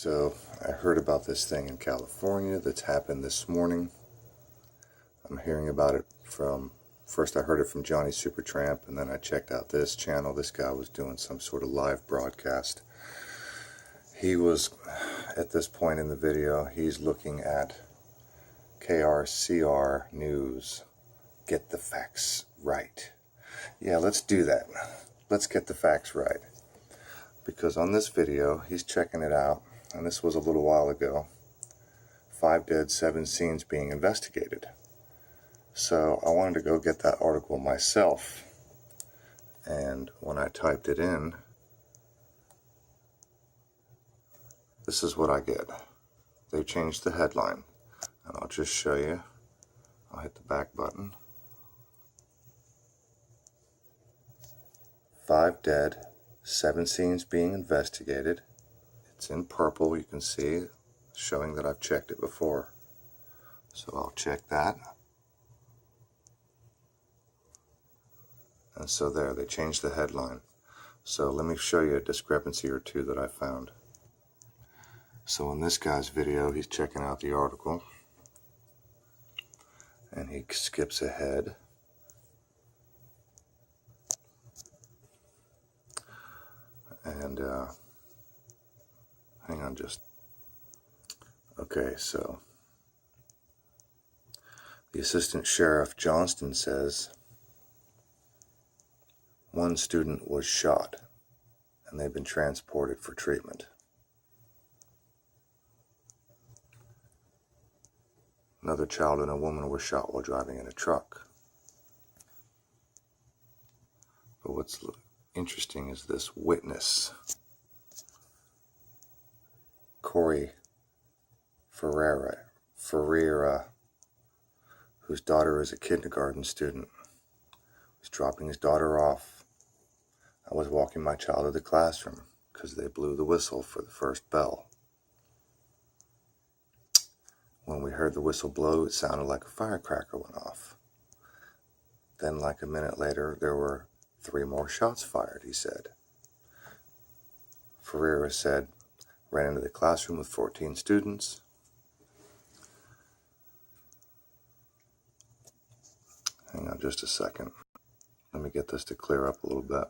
So I heard about this thing in California that's happened this morning. I'm hearing about it first I heard it from Johnny Supertramp, and then I checked out this channel. This guy was doing some sort of live broadcast. He was, at this point in the video, he's looking at KRCR News. Get the facts right. Yeah, let's do that. Let's get the facts right. Because on this video, he's checking it out, and this was a little while ago. 5 dead, 7 scenes being investigated. So I wanted to go get that article myself. And when I typed it in, this is what I get. They changed the headline. And I'll just show you. I'll hit the back button. 5 dead, 7 scenes being investigated. It's in purple, you can see, showing that I've checked it before. So I'll check that. And so there, they changed the headline. So let me show you a discrepancy or two that I found. So in this guy's video, he's checking out the article. And he skips ahead. And, hang on just. Okay, so the Assistant Sheriff Johnston says 1 student was shot and they've been transported for treatment. Another child and a woman were shot while driving in a truck. But what's interesting is this witness, Corey Ferreira, whose daughter is a kindergarten student, was dropping his daughter off. I was walking my child to the classroom because they blew the whistle for the first bell. When we heard the whistle blow, it sounded like a firecracker went off. Then, like a minute later, there were 3 more shots fired, he said. Ferreira said, ran into the classroom with 14 students. Hang on just a second. Let me get this to clear up a little bit.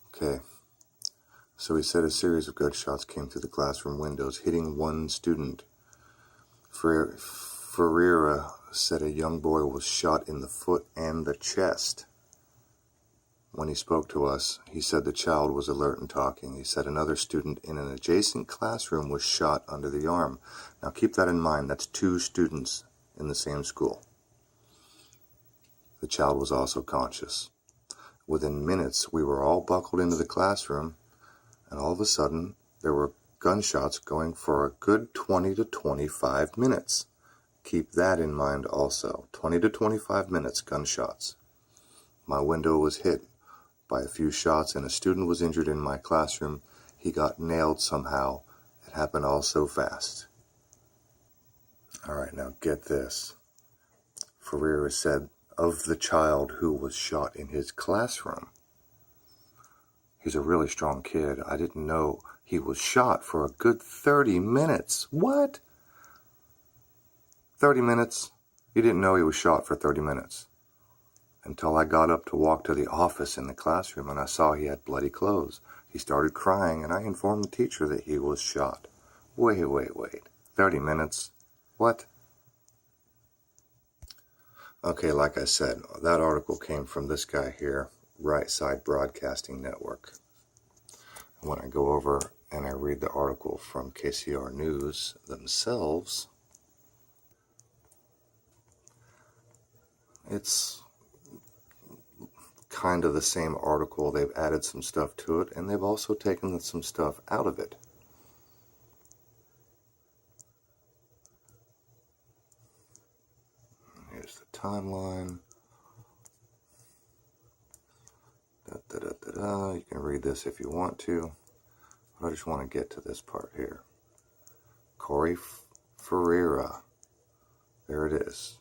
Okay. So he said a series of gunshots came through the classroom windows, hitting 1 student. Ferreira said a young boy was shot in the foot and the chest. When he spoke to us, he said the child was alert and talking. He said another student in an adjacent classroom was shot under the arm. Now keep that in mind, that's 2 students in the same school. The child was also conscious. Within minutes, we were all buckled into the classroom, and all of a sudden, there were gunshots going for a good 20 to 25 minutes. Keep that in mind also. 20 to 25 minutes, gunshots. My window was hit by a few shots, and a student was injured in my classroom. He got nailed somehow. It happened all so fast. All right, now get this. Ferreira said of the child who was shot in his classroom. He's a really strong kid. I didn't know he was shot for a good 30 minutes. What? 30 minutes? You didn't know he was shot for 30 minutes. Until I got up to walk to the office in the classroom and I saw he had bloody clothes. He started crying and I informed the teacher that he was shot. Wait. 30 minutes? What? Okay, like I said, that article came from this guy here, Right Side Broadcasting Network. When I go over and I read the article from KCR News themselves, it's kind of the same article. They've added some stuff to it, and they've also taken some stuff out of it. Here's the timeline. You can read this if you want to, but I just want to get to this part here. Corey Ferreira, there it is,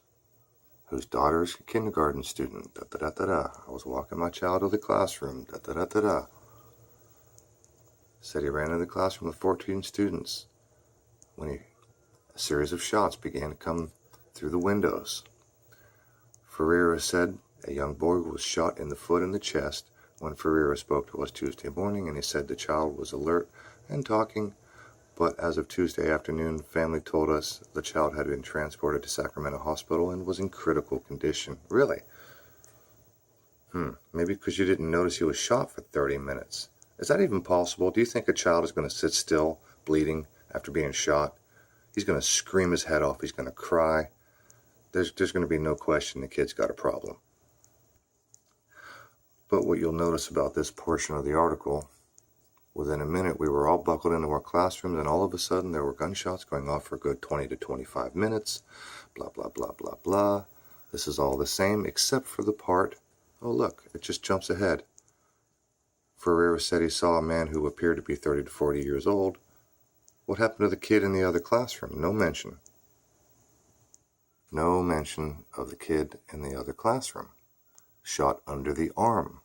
whose daughter is a kindergarten student. I was walking my child to the classroom. said he ran into the classroom with 14 students when a series of shots began to come through the windows. Ferreira said a young boy was shot in the foot and the chest when Ferreira spoke to us Tuesday morning, and he said the child was alert and talking, but as of Tuesday afternoon, family told us the child had been transported to Sacramento Hospital and was in critical condition. Really? Maybe because you didn't notice he was shot for 30 minutes. Is that even possible? Do you think a child is going to sit still, bleeding, after being shot? He's going to scream his head off. He's going to cry. There's going to be no question the kid's got a problem. But what you'll notice about this portion of the article, within a minute we were all buckled into our classrooms, and all of a sudden there were gunshots going off for a good 20 to 25 minutes. Blah, blah, blah, blah, blah. This is all the same except for the part, oh look, it just jumps ahead. Ferreira said he saw a man who appeared to be 30 to 40 years old. What happened to the kid in the other classroom? No mention. No mention of the kid in the other classroom. Shot under the arm.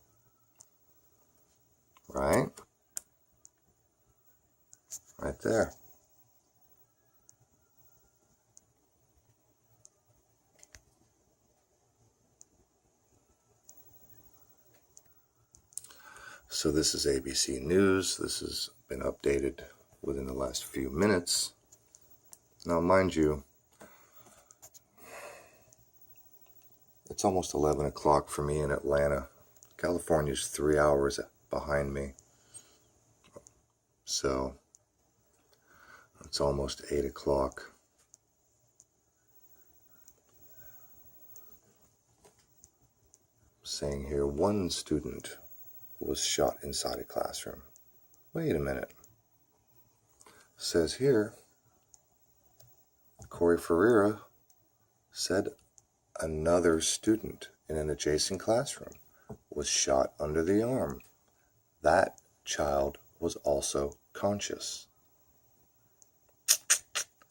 Right? Right there. So this is ABC News. This has been updated within the last few minutes. Now, mind you, it's almost 11 o'clock for me in Atlanta. California's 3 hours behind me. So it's almost 8 o'clock. Saying here, one student was shot inside a classroom. Wait a minute. Says here, Corey Ferreira said another student in an adjacent classroom was shot under the arm. That child was also conscious.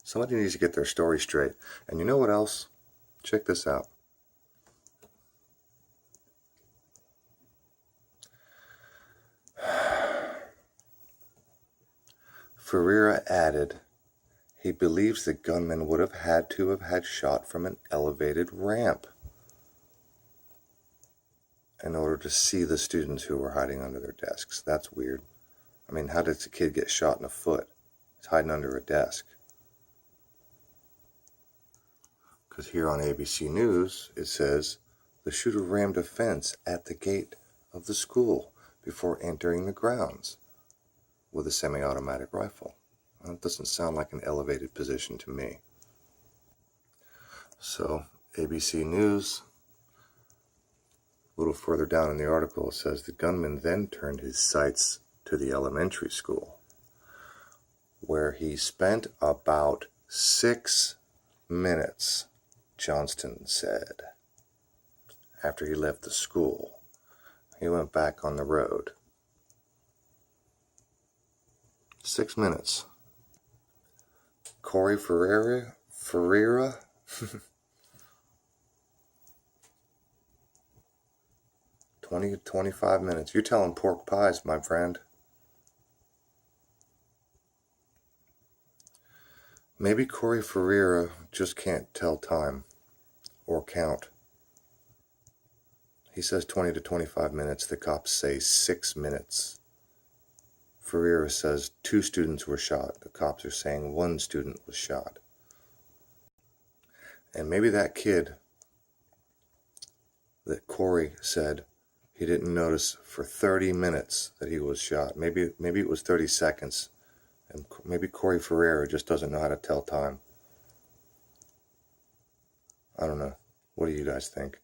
Somebody needs to get their story straight. And you know what else? Check this out. Ferreira added he believes the gunman would have had shot from an elevated ramp in order to see the students who were hiding under their desks. That's weird. I mean, how does a kid get shot in the foot? He's hiding under a desk. Because here on ABC News, it says the shooter rammed a fence at the gate of the school before entering the grounds with a semi-automatic rifle. Well, it doesn't sound like an elevated position to me. So, ABC News, a little further down in the article, it says the gunman then turned his sights to the elementary school, where he spent about 6 minutes, Johnston said. After he left the school, he went back on the road. 6 minutes. Corey Ferreira 20 to 25 minutes. You're telling pork pies, my friend. Maybe Corey Ferreira just can't tell time or count. He says 20 to 25 minutes. The cops say 6 minutes. Ferreira says 2 students were shot. The cops are saying 1 student was shot. And maybe that kid that Corey said he didn't notice for 30 minutes that he was shot. Maybe it was 30 seconds. And maybe Corey Ferreira just doesn't know how to tell time. I don't know. What do you guys think?